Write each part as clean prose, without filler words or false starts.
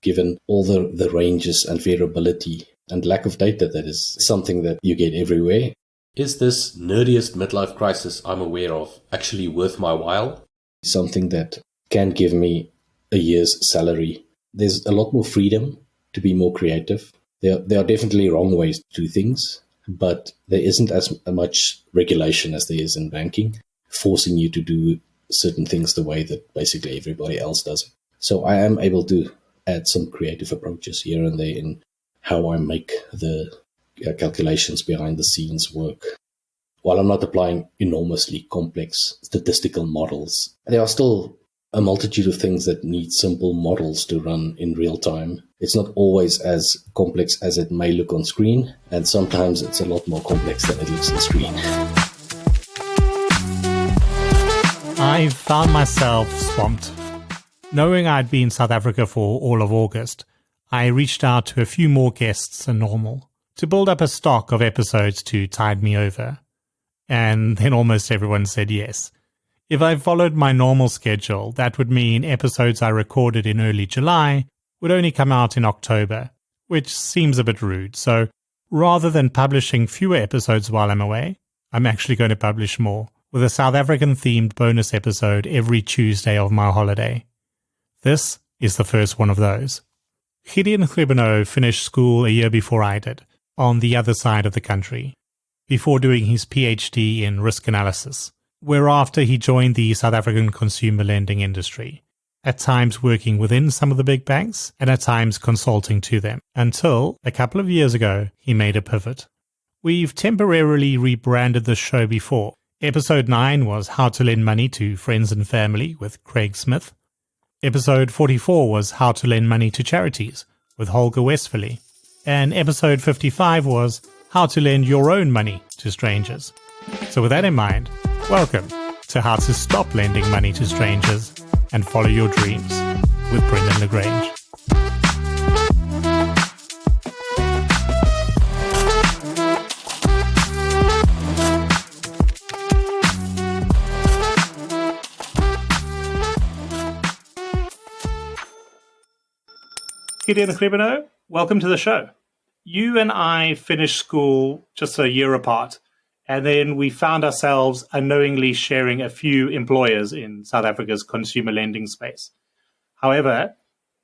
given all the ranges and variability and lack of data that is something that you get everywhere. Is this nerdiest midlife crisis I'm aware of actually worth my while? Something that can give me a year's salary. There's a lot more freedom to be more creative. There are definitely wrong ways to do things, but there isn't as much regulation as there is in banking, forcing you to do certain things the way that basically everybody else does it. So I am able to add some creative approaches here and there in how I make the calculations behind the scenes work. While I'm not applying enormously complex statistical models, there are still a multitude of things that need simple models to run in real time. It's not always as complex as it may look on screen, and sometimes it's a lot more complex than it looks on screen. I found myself swamped. Knowing I'd be in South Africa for all of August, I reached out to a few more guests than normal to build up a stock of episodes to tide me over. And then almost everyone said yes. If I followed my normal schedule, that would mean episodes I recorded in early July would only come out in October, which seems a bit rude. So rather than publishing fewer episodes while I'm away, I'm actually going to publish more, with a South African-themed bonus episode every Tuesday of my holiday. This is the first one of those. Gideon Griebenow finished school a year before I did, on the other side of the country, before doing his PhD in risk analysis, whereafter he joined the South African consumer lending industry, at times working within some of the big banks and at times consulting to them, until a couple of years ago he made a pivot. We've temporarily rebranded the show before. Episode 9 was How to Lend Money to Friends and Family with Craig Smith. Episode 44 was How to Lend Money to Charities with Holger Westphally. And episode 55 was How to Lend Your Own Money to Strangers. So with that in mind, welcome to How to Stop Lending Money to Strangers and Follow Your Dreams with Brendan LaGrange. Gideon Griebenow, welcome to the show. You and I finished school just a year apart, and then we found ourselves unknowingly sharing a few employers in South Africa's consumer lending space. However,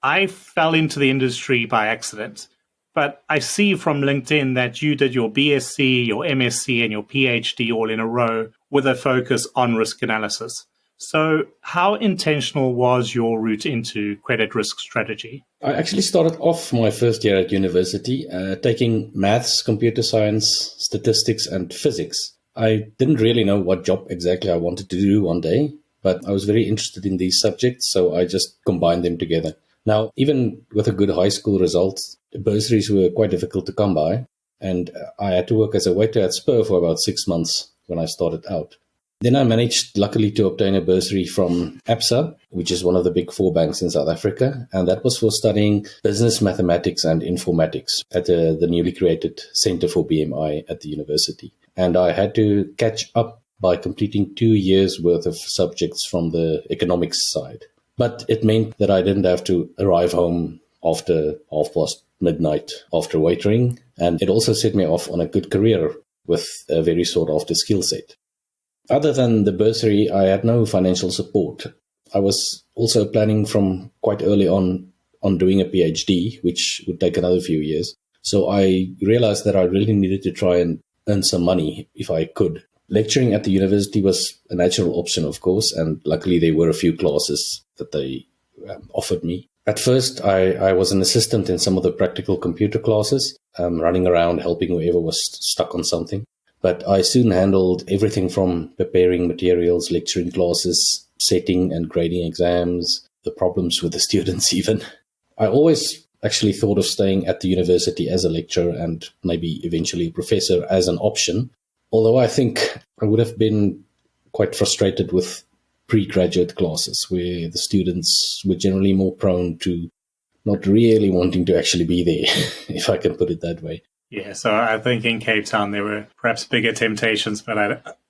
I fell into the industry by accident, but I see from LinkedIn that you did your BSc, your MSc, and your PhD all in a row with a focus on risk analysis. So how intentional was your route into credit risk strategy? I actually started off my first year at university taking maths, computer science, statistics, and physics. I didn't really know what job exactly I wanted to do one day, but I was very interested in these subjects, so I just combined them together. Now, even with a good high school result, bursaries were quite difficult to come by, and I had to work as a waiter at Spur for about 6 months when I started out. Then I managed, luckily, to obtain a bursary from ABSA, which is one of the big 4 banks in South Africa, and that was for studying business mathematics and informatics at the newly created Center for BMI at the university. And I had to catch up by completing 2 years' worth of subjects from the economics side. But it meant that I didn't have to arrive home after midnight after waitering, and it also set me off on a good career with a very sought-after skill set. Other than the bursary, I had no financial support. I was also planning from quite early on doing a PhD, which would take another few years. So I realized that I really needed to try and earn some money if I could. Lecturing at the university was a natural option, of course, and luckily there were a few classes that they offered me. At first, I was an assistant in some of the practical computer classes, running around helping whoever was stuck on something. But I soon handled everything from preparing materials, lecturing classes, setting and grading exams, the problems with the students even. I always actually thought of staying at the university as a lecturer and maybe eventually a professor as an option, although I think I would have been quite frustrated with pre-graduate classes where the students were generally more prone to not really wanting to actually be there, if I can put it that way. Yeah, so I think in Cape Town there were perhaps bigger temptations, but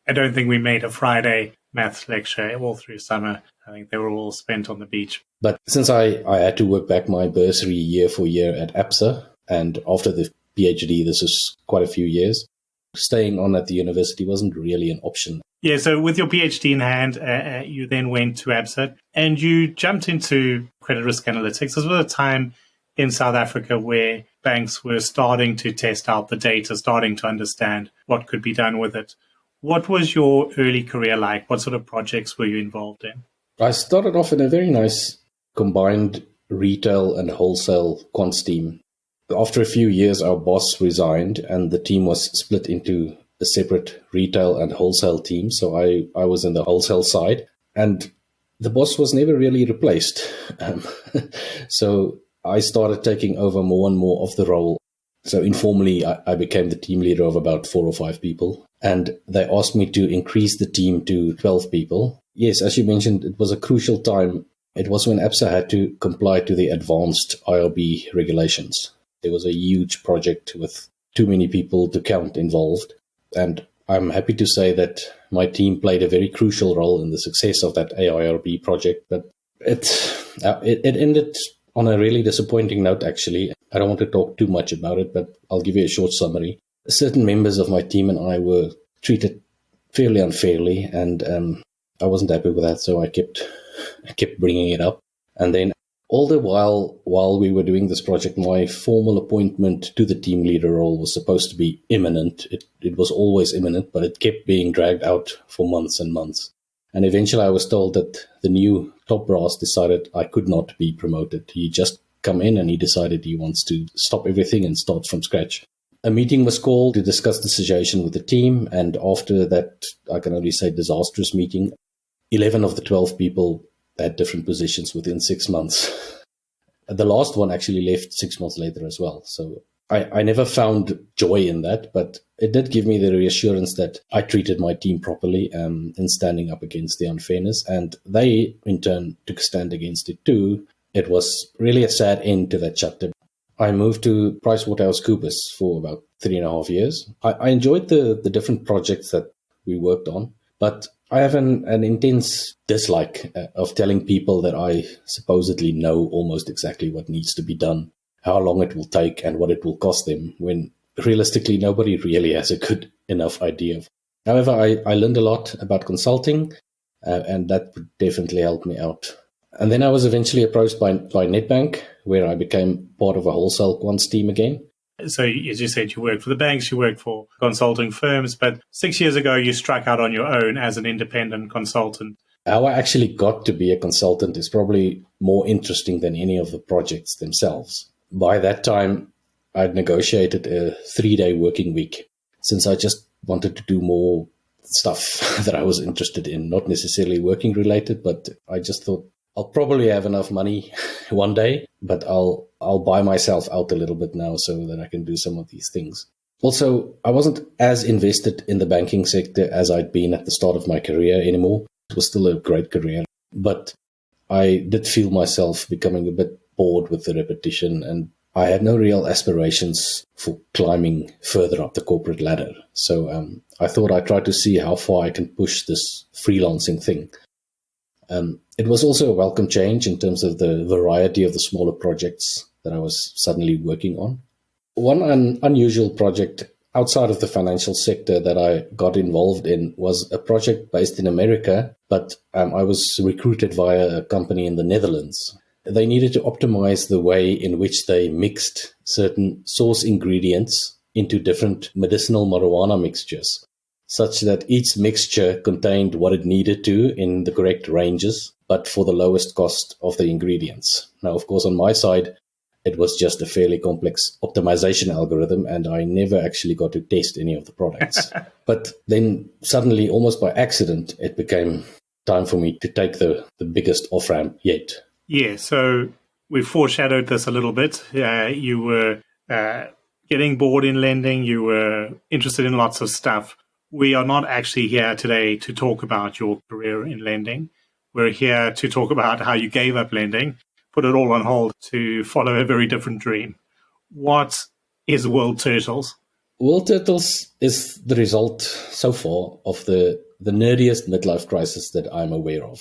I don't think we made a Friday maths lecture all through summer I think they were all spent on the beach. But since I had to work back my bursary year for year at APSA, and after the PhD, this is quite a few years, staying on at the university wasn't really an option. Yeah, so with your PhD in hand, you then went to ABSA and you jumped into credit risk analytics. This was a time in South Africa where banks were starting to test out the data, starting to understand what could be done with it. What was your early career like? What sort of projects were you involved in? I started off in a very nice combined retail and wholesale quants team. After a few years, our boss resigned and the team was split into a separate retail and wholesale team. So I was in the wholesale side, and the boss was never really replaced. So I started taking over more and more of the role. So informally, I became the team leader of about 4 or 5 people. And they asked me to increase the team to 12 people. Yes, as you mentioned, it was a crucial time. It was when ABSA had to comply to the advanced IRB regulations. There was a huge project with too many people to count involved. And I'm happy to say that my team played a very crucial role in the success of that AIRB project. But it ended on a really disappointing note, actually. I don't want to talk too much about it, but I'll give you a short summary. Certain members of my team and I were treated fairly unfairly, and I wasn't happy with that, so I kept bringing it up. And then all the while we were doing this project, my formal appointment to the team leader role was supposed to be imminent. It was always imminent, but it kept being dragged out for months and months. And eventually I was told that the new top brass decided I could not be promoted. He just come in and he decided he wants to stop everything and start from scratch. A meeting was called to discuss the situation with the team, and after that, I can only say disastrous meeting, 11 of the 12 people had different positions within 6 months. The last one actually left 6 months later as well. So I never found joy in that, but it did give me the reassurance that I treated my team properly in standing up against the unfairness, and they in turn took a stand against it too. It was really a sad end to that chapter. I moved to PricewaterhouseCoopers for about 3.5 years. I enjoyed the different projects that we worked on, but I have an intense dislike of telling people that I supposedly know almost exactly what needs to be done, how long it will take, and what it will cost them, when realistically nobody really has a good enough idea. However, I learned a lot about consulting, and that would definitely help me out. And then I was eventually approached by Nedbank, where I became part of a wholesale quants team again. So as you said, you worked for the banks, you worked for consulting firms, but 6 years ago you struck out on your own as an independent consultant. How I actually got to be a consultant is probably more interesting than any of the projects themselves. By that time, I'd negotiated a 3-day working week, since I just wanted to do more stuff that I was interested in, not necessarily working related, but I just thought I'll probably have enough money one day, but I'll buy myself out a little bit now so that I can do some of these things. Also, I wasn't as invested in the banking sector as I'd been at the start of my career anymore. It was still a great career, but I did feel myself becoming a bit bored with the repetition, and I had no real aspirations for climbing further up the corporate ladder. So I thought I'd try to see how far I can push this freelancing thing. It was also a welcome change in terms of the variety of the smaller projects that I was suddenly working on. One unusual project outside of the financial sector that I got involved in was a project based in America, but I was recruited via a company in the Netherlands. They needed to optimize the way in which they mixed certain source ingredients into different medicinal marijuana mixtures, such that each mixture contained what it needed to in the correct ranges, but for the lowest cost of the ingredients. Now, of course, on my side, it was just a fairly complex optimization algorithm, and I never actually got to test any of the products. But then suddenly, almost by accident, it became time for me to take the biggest off-ramp yet. Yeah, so we foreshadowed this a little bit. You were getting bored in lending. You were interested in lots of stuff. We are not actually here today to talk about your career in lending. We're here to talk about how you gave up lending, put it all on hold to follow a very different dream. What is World Turtles? World Turtles is the result so far of the nerdiest midlife crisis that I'm aware of.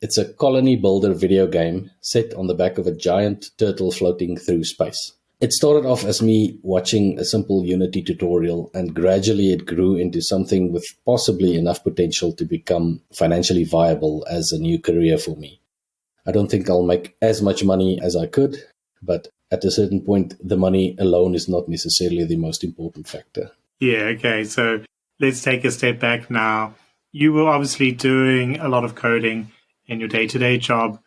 It's a colony builder video game set on the back of a giant turtle floating through space. It started off as me watching a simple Unity tutorial, and gradually it grew into something with possibly enough potential to become financially viable as a new career for me. I don't think I'll make as much money as I could, but at a certain point, the money alone is not necessarily the most important factor. Yeah, okay. So let's take a step back now. You were obviously doing a lot of coding in your day-to-day job.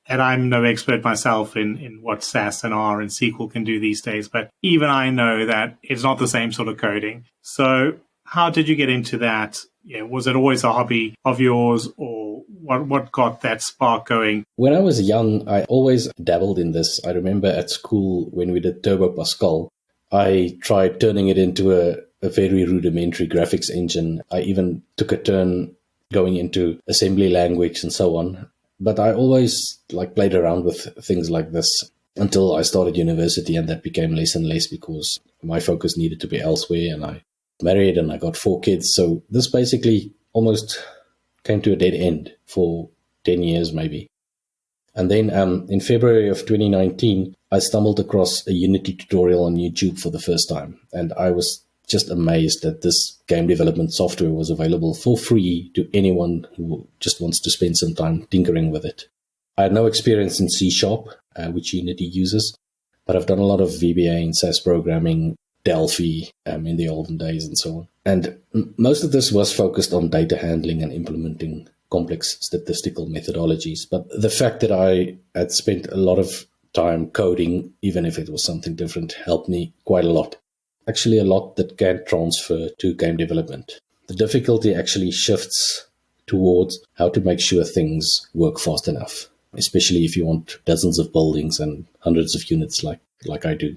And I'm no expert myself in what SAS and R and SQL can do these days, but even I know that it's not the same sort of coding. So how did you get into that? Yeah, was it always a hobby of yours, or what got that spark going? When I was young, I always dabbled in this. I remember at school when we did Turbo Pascal, I tried turning it into a very rudimentary graphics engine. I even took a turn going into assembly language and so on. But I always played around with things like this until I started university, and that became less and less because my focus needed to be elsewhere, and I married and I got 4 kids. So this basically almost came to a dead end for 10 years maybe. And then in February of 2019, I stumbled across a Unity tutorial on YouTube for the first time, and I was just amazed that this game development software was available for free to anyone who just wants to spend some time tinkering with it. I had no experience in C#, which Unity uses, but I've done a lot of VBA and SAS programming, Delphi in the olden days and so on. And most of this was focused on data handling and implementing complex statistical methodologies. But the fact that I had spent a lot of time coding, even if it was something different, helped me quite a lot. Actually, a lot that can transfer to game development. The difficulty actually shifts towards how to make sure things work fast enough, especially if you want dozens of buildings and hundreds of units like I do.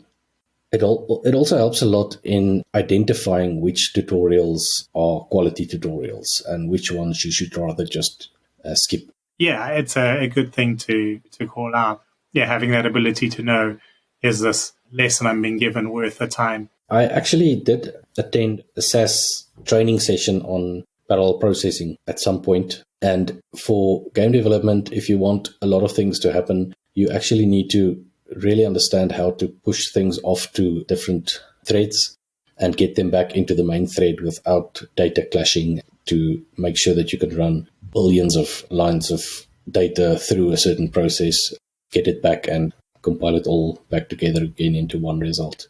It also helps a lot in identifying which tutorials are quality tutorials and which ones you should rather just skip. Yeah, it's a good thing to call out. Yeah, having that ability to know, is this lesson I'm being given worth the time? I actually did attend a SAS training session on parallel processing at some point. And for game development, if you want a lot of things to happen, you actually need to really understand how to push things off to different threads and get them back into the main thread without data clashing, to make sure that you can run billions of lines of data through a certain process, get it back and compile it all back together again into one result.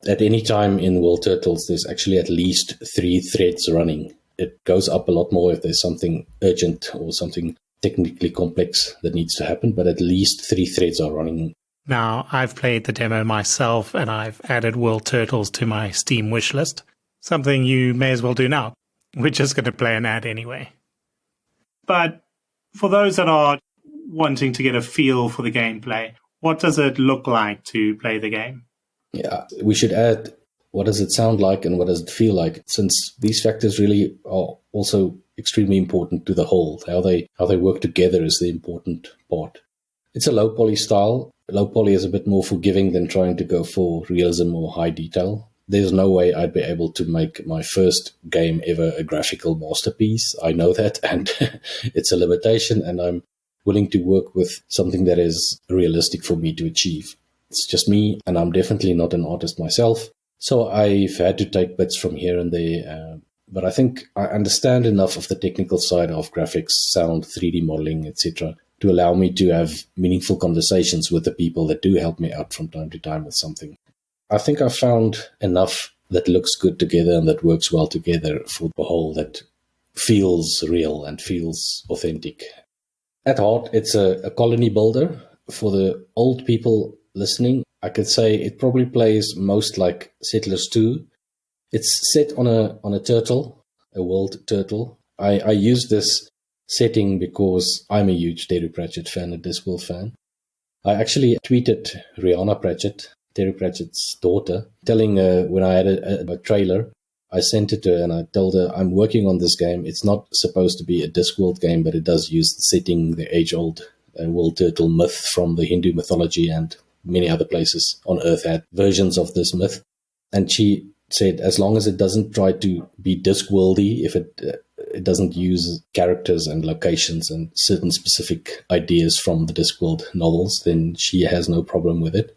At any time in World Turtles, there's actually at least 3 threads running. It goes up a lot more if there's something urgent or something technically complex that needs to happen, but at least 3 threads are running. Now, I've played the demo myself, and I've added World Turtles to my Steam wishlist. Something you may as well do now. We're just going to play an ad anyway. But for those that are wanting to get a feel for the gameplay, what does it look like to play the game? Yeah, we should add, what does it sound like and what does it feel like? Since these factors really are also extremely important to the whole. How they work together is the important part. It's a low poly style. Low poly is a bit more forgiving than trying to go for realism or high detail. There's no way I'd be able to make my first game ever a graphical masterpiece. I know that, and it's a limitation, and I'm willing to work with something that is realistic for me to achieve. It's just me, and I'm definitely not an artist myself. So I've had to take bits from here and there. But I think I understand enough of the technical side of graphics, sound, 3D modeling, etc., to allow me to have meaningful conversations with the people that do help me out from time to time with something. I think I found enough that looks good together and that works well together for the whole, that feels real and feels authentic. At heart, it's a colony builder. For the old people listening, I could say it probably plays most like Settlers 2. It's set on a turtle, a world turtle. I use this setting because I'm a huge Terry Pratchett fan, a Discworld fan. I actually tweeted Rihanna Pratchett, Terry Pratchett's daughter, telling her when I had a trailer, I sent it to her and I told her I'm working on this game. It's not supposed to be a Discworld game, but it does use the setting, the age-old world turtle myth from the Hindu mythology, and many other places on Earth had versions of this myth. And she said, as long as it doesn't try to be Discworldy, if it doesn't use characters and locations and certain specific ideas from the Discworld novels, then she has no problem with it.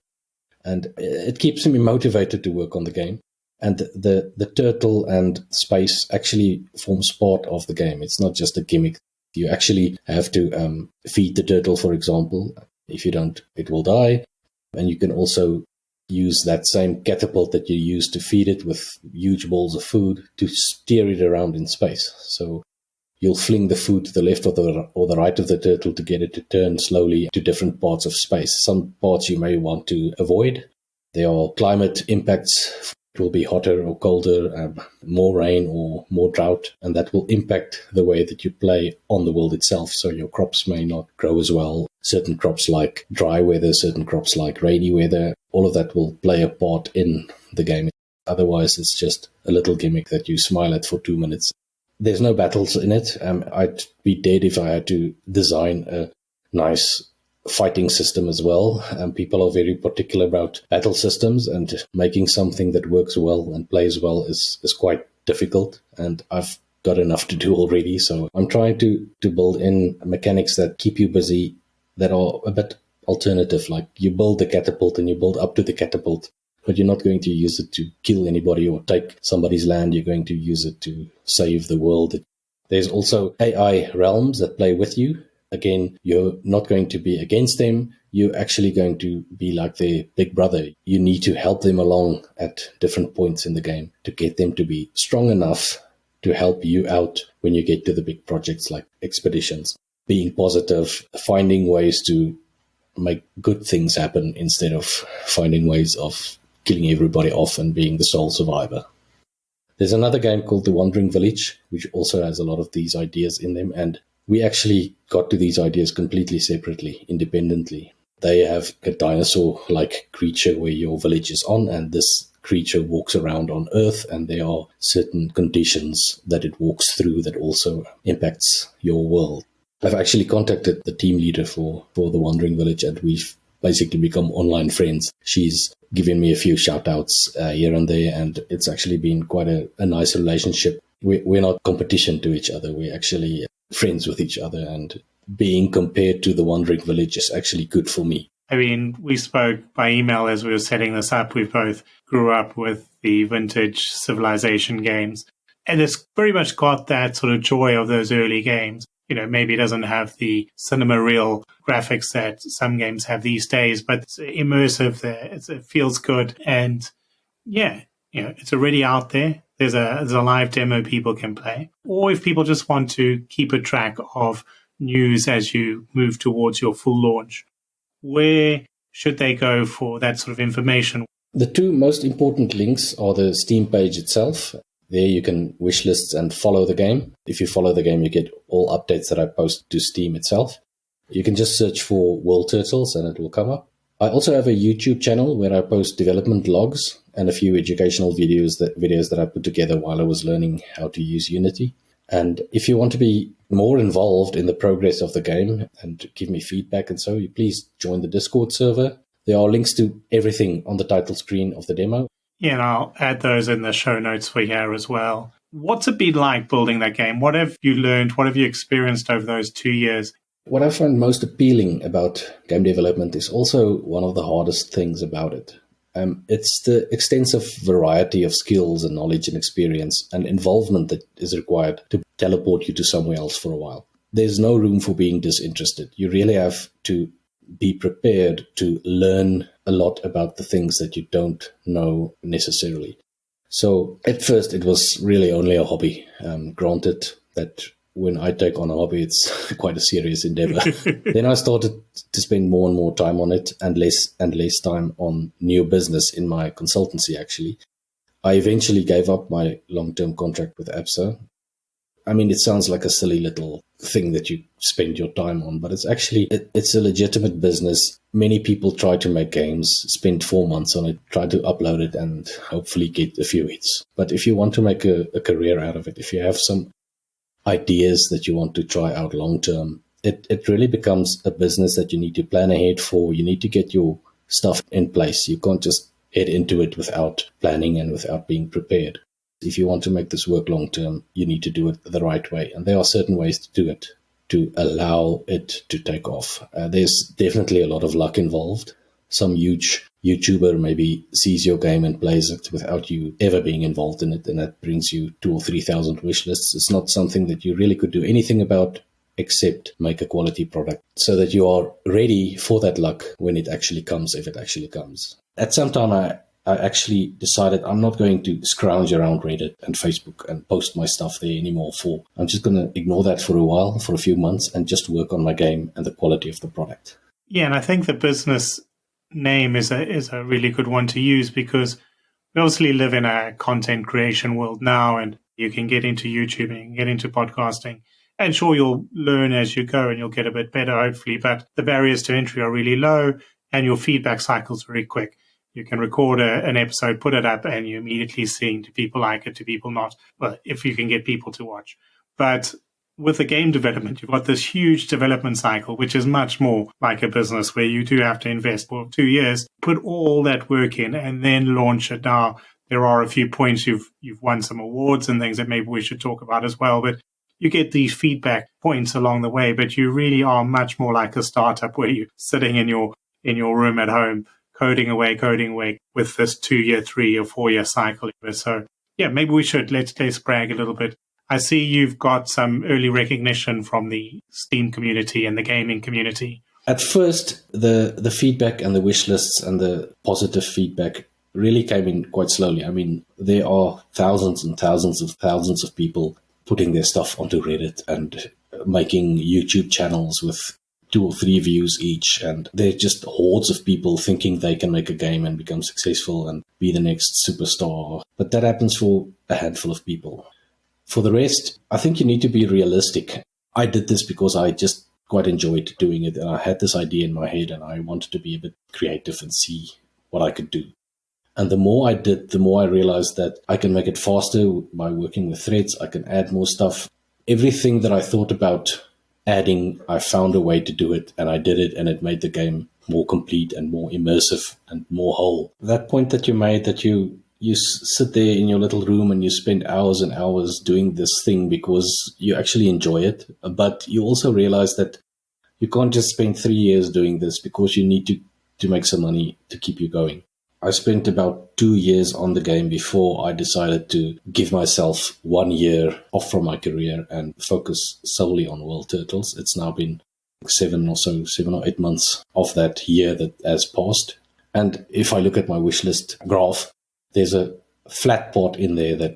And it keeps me motivated to work on the game. And the turtle and space actually forms part of the game. It's not just a gimmick. You actually have to feed the turtle, for example. If you don't, it will die. And you can also use that same catapult that you use to feed it with huge balls of food to steer it around in space. So you'll fling the food to the left or the right of the turtle to get it to turn slowly to different parts of space. Some parts you may want to avoid. There are climate impacts. It will be hotter or colder, more rain or more drought, and that will impact the way that you play on the world itself. So your crops may not grow as well. Certain crops like dry weather, certain crops like rainy weather, all of that will play a part in the game. Otherwise, it's just a little gimmick that you smile at for 2 minutes. There's no battles in it. I'd be dead if I had to design a nice fighting system as well. People are very particular about battle systems, and making something that works well and plays well is quite difficult. And I've got enough to do already. So I'm trying to build in mechanics that keep you busy, that are a bit alternative. Like you build the catapult and you build up to the catapult, but you're not going to use it to kill anybody or take somebody's land. You're going to use it to save the world. There's also AI realms that play with you. Again, you're not going to be against them. You're actually going to be like their big brother. You need to help them along at different points in the game to get them to be strong enough to help you out when you get to the big projects like expeditions. Being positive, finding ways to make good things happen instead of finding ways of killing everybody off and being the sole survivor. There's another game called The Wandering Village, which also has a lot of these ideas in them, and we actually got to these ideas completely separately, independently. They have a dinosaur-like creature where your village is on, and this creature walks around on Earth, and there are certain conditions that it walks through that also impacts your world. I've actually contacted the team leader for The Wandering Village, and we've basically become online friends. She's given me a few shout-outs here and there, and it's actually been quite a nice relationship. We're not competition to each other. We're actually friends with each other, and being compared to The Wandering Village is actually good for me. I mean, we spoke by email as we were setting this up. We both grew up with the vintage Civilization games, and it's very much got that sort of joy of those early games. You know, maybe it doesn't have the cinema real graphics that some games have these days, but it's immersive there. It feels good. And yeah, you know, it's already out there. There's a live demo people can play. Or if people just want to keep a track of news as you move towards your full launch, where should they go for that sort of information? The two most important links are the Steam page itself. There you can wish lists and follow the game. If you follow the game, you get all updates that I post to Steam itself. You can just search for World Turtles and it will come up. I also have a YouTube channel where I post development logs and a few educational videos that I put together while I was learning how to use Unity. And if you want to be more involved in the progress of the game and give me feedback and so, you please join the Discord server. There are links to everything on the title screen of the demo. Yeah, and I'll add those in the show notes for here as well. What's it been like building that game? What have you learned? What have you experienced over those 2 years? What I find most appealing about game development is also one of the hardest things about it. It's the extensive variety of skills and knowledge and experience and involvement that is required to teleport you to somewhere else for a while. There's no room for being disinterested. You really have to be prepared to learn a lot about the things that you don't know necessarily. So at first it was really only a hobby. Granted that when I take on a hobby, it's quite a serious endeavor. Then I started to spend more and more time on it and less time on new business in my consultancy, actually. I eventually gave up my long-term contract with ABSA. I mean, it sounds like a silly little thing that you spend your time on, but it's actually, it's a legitimate business. Many people try to make games, spend 4 months on it, try to upload it and hopefully get a few hits. But if you want to make a career out of it, if you have some ideas that you want to try out long term, it really becomes a business that you need to plan ahead for. You need to get your stuff in place. You can't just head into it without planning and without being prepared. If you want to make this work long term, you need to do it the right way. And there are certain ways to do it to allow it to take off. There's definitely a lot of luck involved. Some huge YouTuber maybe sees your game and plays it without you ever being involved in it, and that brings you 2,000 or 3,000 wish lists. It's not something that you really could do anything about except make a quality product so that you are ready for that luck when it actually comes, if it actually comes. At some time, I actually decided I'm not going to scrounge around Reddit and Facebook and post my stuff there anymore. I'm just going to ignore that for a while, for a few months, and just work on my game and the quality of the product. Yeah, and I think the business name is a really good one to use, because we obviously live in a content creation world now, and you can get into YouTube and you can get into podcasting. And sure, you'll learn as you go and you'll get a bit better, hopefully, but the barriers to entry are really low and your feedback cycle's very quick. You can record an episode, put it up, and you're immediately seeing, do people like it, do people not? Well, if you can get people to watch. But with the game development, you've got this huge development cycle, which is much more like a business where you do have to invest for 2 years, put all that work in, and then launch it. Now, there are a few points you've won some awards and things that maybe we should talk about as well, but you get these feedback points along the way, but you really are much more like a startup where you're sitting in your room at home, coding away with this 2-year, 3-year, 4-year cycle. So yeah, maybe we should, let's brag a little bit. I see you've got some early recognition from the Steam community and the gaming community. At first, the feedback and the wish lists and the positive feedback really came in quite slowly. I mean, there are thousands and thousands of people putting their stuff onto Reddit and making YouTube channels with 2 or 3 views each. And they're just hordes of people thinking they can make a game and become successful and be the next superstar. But that happens for a handful of people. For the rest, I think you need to be realistic. I did this because I just quite enjoyed doing it. And I had this idea in my head and I wanted to be a bit creative and see what I could do. And the more I did, the more I realized that I can make it faster by working with threads. I can add more stuff. Everything that I thought about adding, I found a way to do it, and I did it, and it made the game more complete and more immersive and more whole. That point that you made, that you sit there in your little room and you spend hours and hours doing this thing because you actually enjoy it, but you also realize that you can't just spend 3 years doing this because you need to make some money to keep you going. I spent about 2 years on the game before I decided to give myself 1 year off from my career and focus solely on World Turtles. It's now been 7 or 8 months of that year that has passed. And if I look at my wish list graph, there's a flat part in there that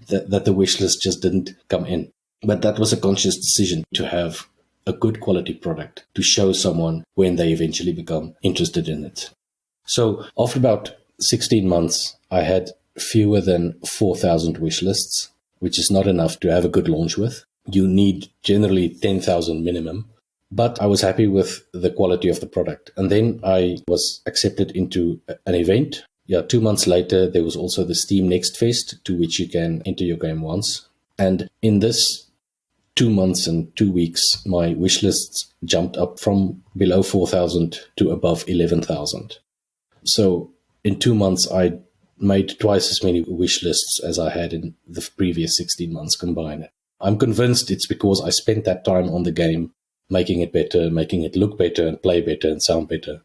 that the wish list just didn't come in. But that was a conscious decision to have a good quality product to show someone when they eventually become interested in it. So after about 16 months, I had fewer than 4,000 wish lists, which is not enough to have a good launch with. You need generally 10,000 minimum. But I was happy with the quality of the product. And then I was accepted into an event. 2 months later, there was also the Steam Next Fest, to which you can enter your game once. And in this 2 months and 2 weeks, my wish lists jumped up from below 4,000 to above 11,000. So in 2 months, I made twice as many wish lists as I had in the previous 16 months combined. I'm convinced it's because I spent that time on the game, making it better, making it look better and play better and sound better.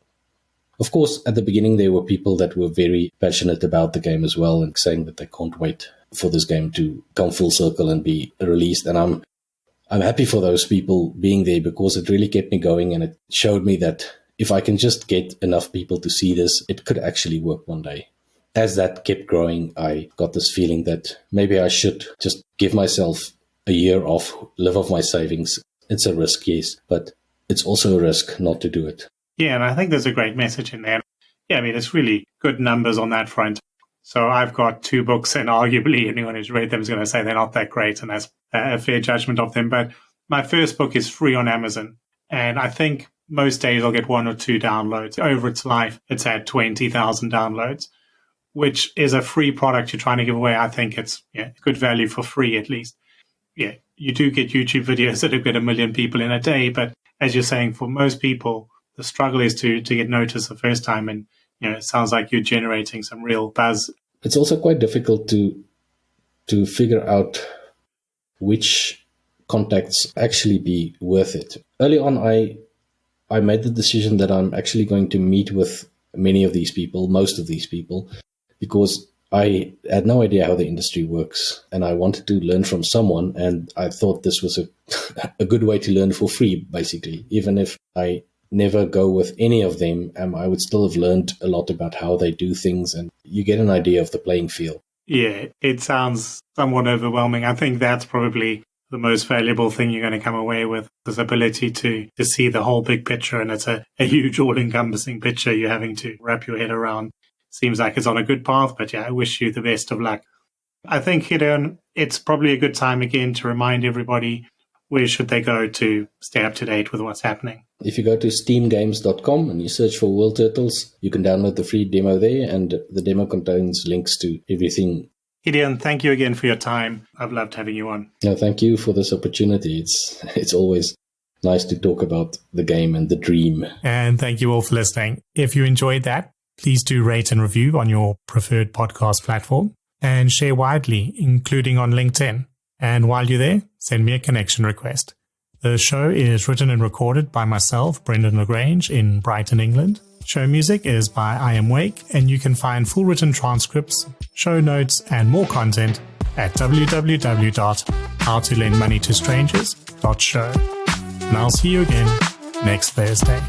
Of course, at the beginning, there were people that were very passionate about the game as well and saying that they can't wait for this game to come full circle and be released. And I'm happy for those people being there because it really kept me going and it showed me that if I can just get enough people to see this, it could actually work one day. As that kept growing, I got this feeling that maybe I should just give myself a year off, live off my savings. It's a risk, yes, but it's also a risk not to do it. Yeah, and I think there's a great message in there. Yeah, I mean, it's really good numbers on that front. So I've got 2 books, and arguably anyone who's read them is going to say they're not that great, and that's a fair judgment of them. But my first book is free on Amazon, and I think most days I'll get 1 or 2 downloads. Over its life, it's had 20,000 downloads, which is a free product you're trying to give away. I think it's good value for free, at least. Yeah, you do get YouTube videos that have got 1 million people in a day, but as you're saying, for most people, the struggle is to get noticed the first time, and it sounds like you're generating some real buzz. It's also quite difficult to to figure out which contacts actually be worth it. Early on, I made the decision that I'm actually going to meet with many of these people, most of these people, because I had no idea how the industry works, and I wanted to learn from someone, and I thought this was a good way to learn for free, basically. Even if I never go with any of them, I would still have learned a lot about how they do things, and you get an idea of the playing field. Yeah, it sounds somewhat overwhelming. I think that's probably the most valuable thing you're going to come away with, this ability to see the whole big picture, and it's a huge all-encompassing picture you're having to wrap your head around. Seems like it's on a good path, but yeah, I wish you the best of luck. I think, Gideon, it's probably a good time again to remind everybody where should they go to stay up to date with what's happening. If you go to steamgames.com and you search for World Turtles, you can download the free demo there, and the demo contains links to everything. Gideon, thank you again for your time. I've loved having you on. No, thank you for this opportunity. It's always nice to talk about the game and the dream. And thank you all for listening. If you enjoyed that, please do rate and review on your preferred podcast platform and share widely, including on LinkedIn. And while you're there, send me a connection request. The show is written and recorded by myself, Brendan Lagrange, in Brighton, England. Show music is by I Am Wake, and you can find full written transcripts, show notes, and more content at www.howtolendmoneytostrangers.show. And I'll see you again next Thursday.